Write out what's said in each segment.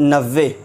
90।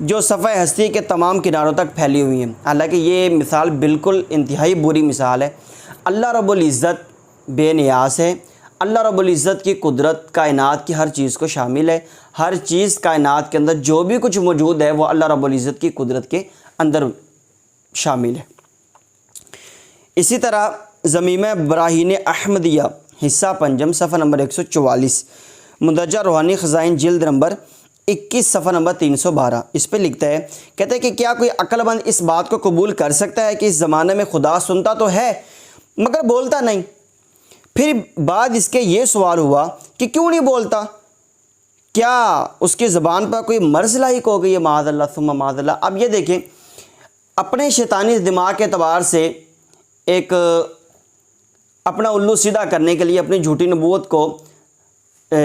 جو صفحہ ہستی کے تمام کناروں تک پھیلی ہوئی ہیں۔ حالانکہ یہ مثال بالکل انتہائی بری مثال ہے۔ اللہ رب العزت بے نیاز ہے۔ اللہ رب العزت کی قدرت کائنات کی ہر چیز کو شامل ہے۔ ہر چیز کائنات کے اندر جو بھی کچھ موجود ہے وہ اللہ رب العزت کی قدرت کے اندر شامل ہے۔ اسی طرح ضمیمہ براہین احمدیہ حصہ پنجم صفحہ نمبر 144 مندرجہ روحانی خزائن جلد نمبر 21 صفحہ نمبر 312 اس پہ لکھتا ہے، کہتا ہے کہ کیا کوئی عقل مند اس بات کو قبول کر سکتا ہے کہ اس زمانے میں خدا سنتا تو ہے مگر بولتا نہیں؟ پھر بعد اس کے یہ سوال ہوا کہ کیوں نہیں بولتا؟ کیا اس کی زبان پر کوئی مرض لاحق ہو گئی ہے؟ معاذ اللہ ثم معاذ اللہ۔ اب یہ دیکھیں، اپنے شیطانی دماغ کے اعتبار سے ایک اپنا الو سیدھا کرنے کے لیے، اپنی جھوٹی نبوت کو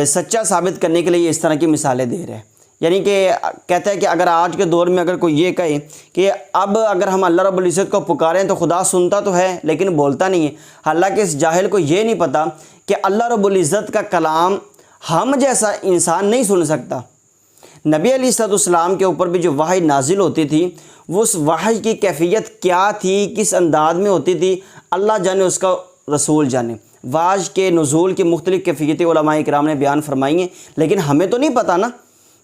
سچا ثابت کرنے کے لیے اس طرح کی مثالیں دے رہے ہیں۔ یعنی کہ کہتا ہے کہ اگر آج کے دور میں اگر کوئی یہ کہے کہ اب اگر ہم اللہ رب العزت کو پکاریں تو خدا سنتا تو ہے لیکن بولتا نہیں ہے، حالانکہ اس جاہل کو یہ نہیں پتہ کہ اللہ رب العزت کا کلام ہم جیسا انسان نہیں سن سکتا۔ نبی علیہ السلام کے اوپر بھی جو وحی نازل ہوتی تھی وہ اس وحی کی کیفیت کیا تھی، کس انداز میں ہوتی تھی، اللہ جانے، اس کا رسول جانے۔ وحی کے نزول کی مختلف کیفیتیں علماء کرام نے بیان فرمائی ہیں، لیکن ہمیں تو نہیں پتہ نا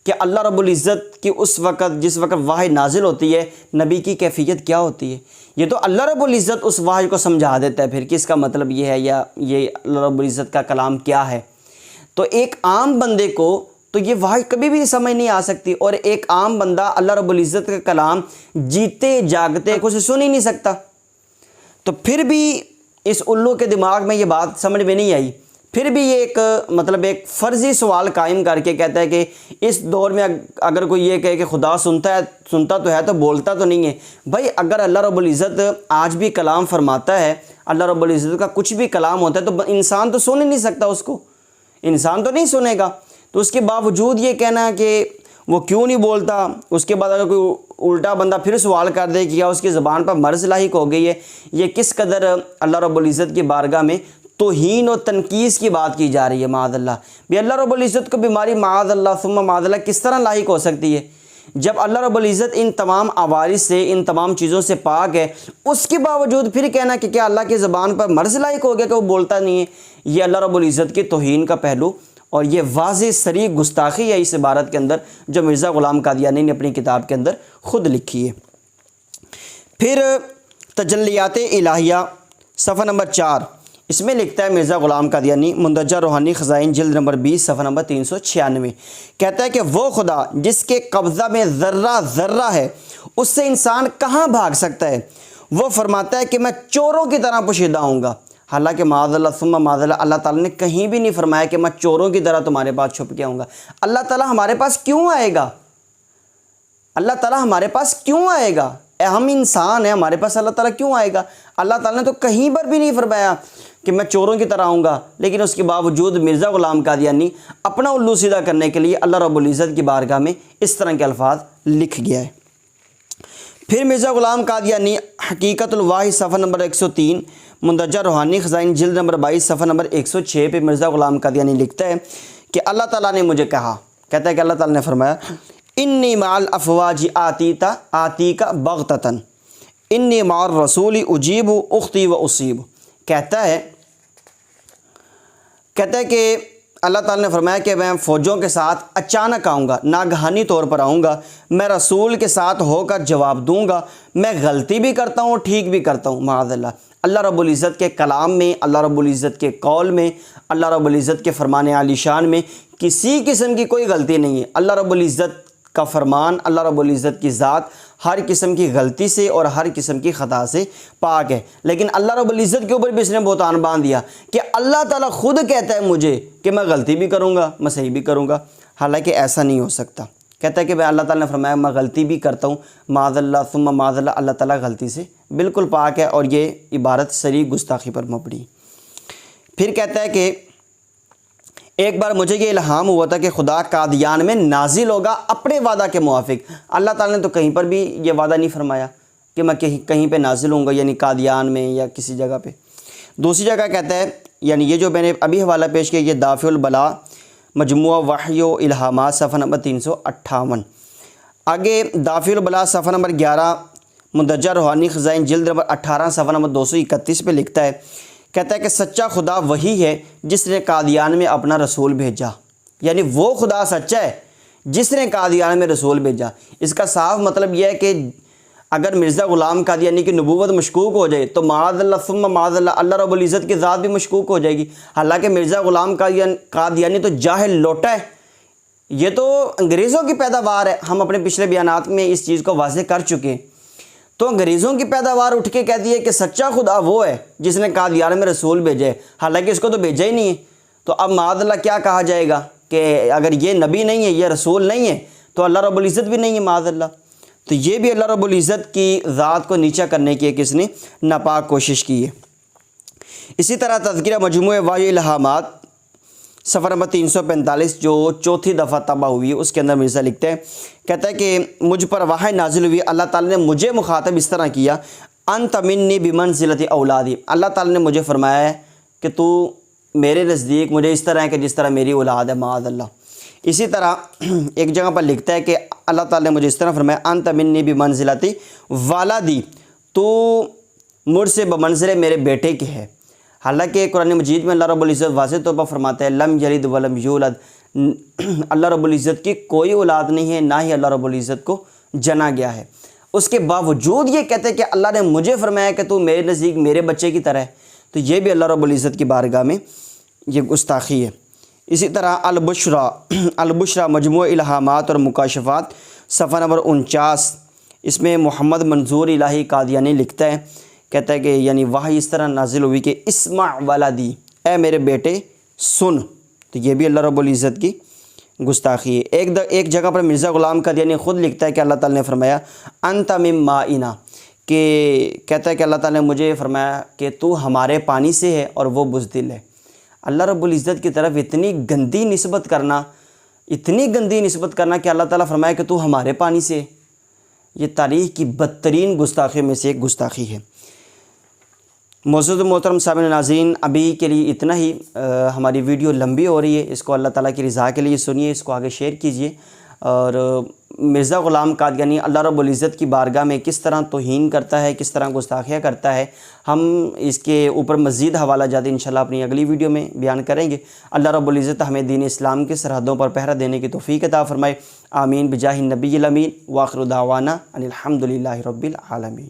کہ اللہ رب العزت کی اس وقت جس وقت وحی نازل ہوتی ہے نبی کی کیفیت کیا ہوتی ہے۔ یہ تو اللہ رب العزت اس وحی کو سمجھا دیتا ہے پھر کہ اس کا مطلب یہ ہے یا یہ اللہ رب العزت کا کلام کیا ہے۔ تو ایک عام بندے کو تو یہ وحی کبھی بھی سمجھ نہیں آ سکتی، اور ایک عام بندہ اللہ رب العزت کا کلام جیتے جاگتے اسے سن ہی نہیں سکتا۔ تو پھر بھی اس الو کے دماغ میں یہ بات سمجھ میں نہیں آئی، پھر بھی یہ ایک فرضی سوال قائم کر کے کہتا ہے کہ اس دور میں اگر کوئی یہ کہے کہ خدا سنتا تو ہے تو بولتا تو نہیں ہے۔ بھائی اگر اللہ رب العزت آج بھی کلام فرماتا ہے، اللہ رب العزت کا کچھ بھی کلام ہوتا ہے تو انسان تو سن ہی نہیں سکتا، اس کو انسان تو نہیں سنے گا۔ تو اس کے باوجود یہ کہنا ہے کہ وہ کیوں نہیں بولتا، اس کے بعد اگر کوئی الٹا بندہ پھر سوال کر دے کہ کیا اس کی زبان پر مرض لاحق ہو گئی ہے، یہ کس قدر اللہ رب العزت کی بارگاہ میں توہین و تنقیص کی بات کی جا رہی ہے۔ معاذ اللہ، بھی اللہ رب العزت کو بیماری معاذ اللہ ثم معاذ اللہ کس طرح لاحق ہو سکتی ہے جب اللہ رب العزت ان تمام عوارض سے، ان تمام چیزوں سے پاک ہے؟ اس کے باوجود پھر کہنا کہ کیا اللہ کی زبان پر مرض لاحق ہو گیا کہ وہ بولتا نہیں ہے، یہ اللہ رب العزت کی توہین کا پہلو اور یہ واضح صریح گستاخی ہے اس عبارت کے اندر جو مرزا غلام قادیانی نے اپنی کتاب کے اندر خود لکھی ہے۔ پھر تجلیات الہیہ صفحہ نمبر 4 اس میں لکھتا ہے مرزا غلام قادیانی مندرجہ روحانی خزائن جلد نمبر 20 صفحہ نمبر 396، کہتا ہے کہ وہ خدا جس کے قبضہ میں ذرہ ذرہ ہے اس سے انسان کہاں بھاگ سکتا ہے؟ وہ فرماتا ہے کہ میں چوروں کی طرح پوشیدہ ہوں گا، حالانکہ معاذ اللہ ثم معاذ اللہ، اللہ تعالیٰ نے کہیں بھی نہیں فرمایا کہ میں چوروں کی طرح تمہارے پاس چھپ کے آؤں گا۔ اللہ تعالیٰ ہمارے پاس کیوں آئے گا؟ اللہ تعالیٰ ہمارے پاس کیوں آئے گا؟ ہم انسان ہیں، ہمارے پاس اللہ تعالیٰ کیوں آئے گا؟ اللہ تعالیٰ نے تو کہیں پر بھی نہیں فرمایا کہ میں چوروں کی طرح آؤں گا، لیکن اس کے باوجود مرزا غلام قادیانی اپنا الو سیدھا کرنے کے لیے اللہ رب العزت کی بارگاہ میں اس طرح کے الفاظ لکھ گیا ہے۔ پھر مرزا غلام قادیانی حقیقت الواحی صفحہ نمبر 103 مندرجہ روحانی خزائن جلد نمبر 22 صفحہ نمبر 106 پہ مرزا غلام قادیانی لکھتا ہے کہ اللہ تعالیٰ نے مجھے کہا، کہتا ہے کہ اللہ تعالیٰ نے فرمایا انی مع الافواج آتیک بغتۃ انی مع الرسول اجیب اختی و اصیب۔ کہتا ہے کہ اللہ تعالیٰ نے فرمایا کہ میں فوجوں کے ساتھ اچانک آؤں گا، ناگہانی طور پر آؤں گا، میں رسول کے ساتھ ہو کر جواب دوں گا، میں غلطی بھی کرتا ہوں ٹھیک بھی کرتا ہوں۔ معاذ اللہ، اللہ رب العزت کے کلام میں، اللہ رب العزت کے قول میں، اللہ رب العزت کے فرمان عالی شان میں کسی قسم کی کوئی غلطی نہیں ہے۔ اللہ رب العزت کا فرمان، اللہ رب العزت کی ذات ہر قسم کی غلطی سے اور ہر قسم کی خطا سے پاک ہے، لیکن اللہ رب العزت کے اوپر بھی اس نے بہتان باندھ دیا کہ اللہ تعالیٰ خود کہتا ہے مجھے کہ میں غلطی بھی کروں گا، میں صحیح بھی کروں گا، حالانکہ ایسا نہیں ہو سکتا۔ کہتا ہے کہ اللہ تعالیٰ نے فرمایا میں غلطی بھی کرتا ہوں، معاذ اللہ ثم معاذ اللہ، اللہ تعالیٰ غلطی سے بالکل پاک ہے، اور یہ عبارت صریح گستاخی پر مبنی۔ پھر کہتا ہے کہ ایک بار مجھے یہ الہام ہوا تھا کہ خدا قادیان میں نازل ہوگا اپنے وعدہ کے موافق۔ اللہ تعالیٰ نے تو کہیں پر بھی یہ وعدہ نہیں فرمایا کہ میں کہیں پہ نازل ہوں گا، یعنی قادیان میں یا کسی جگہ پہ۔ دوسری جگہ کہتا ہے، یعنی یہ جو میں نے ابھی حوالہ پیش کیا، یہ دافع البلا مجموعہ وحی و الہامات صفحہ نمبر 358، آگے دافع البلاء صفحہ نمبر 11 مندرجہ روحانی خزائن جلد نمبر 18 صفحہ نمبر 231 پہ لکھتا ہے، کہتا ہے کہ سچا خدا وہی ہے جس نے قادیان میں اپنا رسول بھیجا، یعنی وہ خدا سچا ہے جس نے قادیان میں رسول بھیجا۔ اس کا صاف مطلب یہ ہے کہ اگر مرزا غلام قادیانی کی نبوت مشکوک ہو جائے تو معاذ اللہ ثم معاذ اللہ، اللہ رب العزت کی ذات بھی مشکوک ہو جائے گی۔ حالانکہ مرزا غلام قادیانی تو جاہل لوٹا ہے، یہ تو انگریزوں کی پیداوار ہے، ہم اپنے پچھلے بیانات میں اس چیز کو واضح کر چکے ہیں۔ تو انگریزوں کی پیداوار اٹھ کے کہتی ہے کہ سچا خدا وہ ہے جس نے قادیان میں رسول بھیجے، حالانکہ اس کو تو بھیجا ہی نہیں ہے۔ تو اب معاذ اللہ کیا کہا جائے گا کہ اگر یہ نبی نہیں ہے، یہ رسول نہیں ہے، تو اللہ رب العزت بھی نہیں ہے معاذ اللہ۔ تو یہ بھی اللہ رب العزت کی ذات کو نیچا کرنے کی کس نے ناپاک کوشش کی ہے۔ اسی طرح تذکرہ مجموع وحی الہامات صفحہ نمبر 345 جو چوتھی دفعہ طبع ہوئی ہے، اس کے اندر مرزا لکھتے ہیں، کہتا ہے کہ مجھ پر وحی نازل ہوئی، اللہ تعالیٰ نے مجھے مخاطب اس طرح کیا، انت منی بمنزلۃ اولادی، اللہ تعالیٰ نے مجھے فرمایا ہے کہ تو میرے نزدیک مجھے اس طرح ہے کہ جس طرح میری اولاد ہے معاذ اللہ۔ اسی طرح ایک جگہ پر لکھتا ہے کہ اللہ تعالیٰ نے مجھے اس طرح فرمایا، انت منی بمنزلۃ والدی، تو مجھ سے بمنزلے میرے بیٹے کے ہے۔ حالانکہ قرآن مجید میں اللہ رب العزت واضح طور پر فرماتا ہے لم یلد ولم یولد، اللہ رب العزت کی کوئی اولاد نہیں ہے، نہ ہی اللہ رب العزت کو جنا گیا ہے۔ اس کے باوجود یہ کہتے ہیں کہ اللہ نے مجھے فرمایا کہ تو میرے نزدیک میرے بچے کی طرح ہے، تو یہ بھی اللہ رب العزت کی بارگاہ میں یہ گستاخی ہے۔ اسی طرح البشرا مجموع الہامات اور مکاشفات صفحہ نمبر 49، اس میں محمد منظور الہی قادیانی لکھتا ہے، کہتا ہے کہ یعنی وحی اس طرح نازل ہوئی کہ اسمع ولدی، اے میرے بیٹے سن، تو یہ بھی اللہ رب العزت کی گستاخی ہے۔ ایک جگہ پر مرزا غلام قادیانی خود لکھتا ہے کہ اللہ تعالیٰ نے فرمایا انت من مائنا، کہ کہتا ہے کہ اللہ تعالیٰ نے مجھے فرمایا کہ تو ہمارے پانی سے ہے اور وہ بزدل ہے۔ اللہ رب العزت کی طرف اتنی گندی نسبت کرنا کہ اللہ تعالیٰ فرمایا کہ تو ہمارے پانی سے ہے، یہ تاریخ کی بدترین گستاخی میں سے ایک گستاخی ہے۔ معزز محترم سامعین ناظرین، ابھی کے لیے اتنا ہی، ہماری ویڈیو لمبی ہو رہی ہے، اس کو اللہ تعالیٰ کی رضا کے لیے سنیے، اس کو آگے شیئر کیجیے، اور مرزا غلام قادیانی اللہ رب العزت کی بارگاہ میں کس طرح توہین کرتا ہے، کس طرح گستاخیاں کرتا ہے، ہم اس کے اوپر مزید حوالہ جات انشاءاللہ اپنی اگلی ویڈیو میں بیان کریں گے۔ اللہ رب العزت ہمیں دین اسلام کی سرحدوں پر پہرہ دینے کی توفیق عطا فرمائے، آمین بجاہ النبی الامین، وآخر دعوانا ان الحمد للہ رب العالمین۔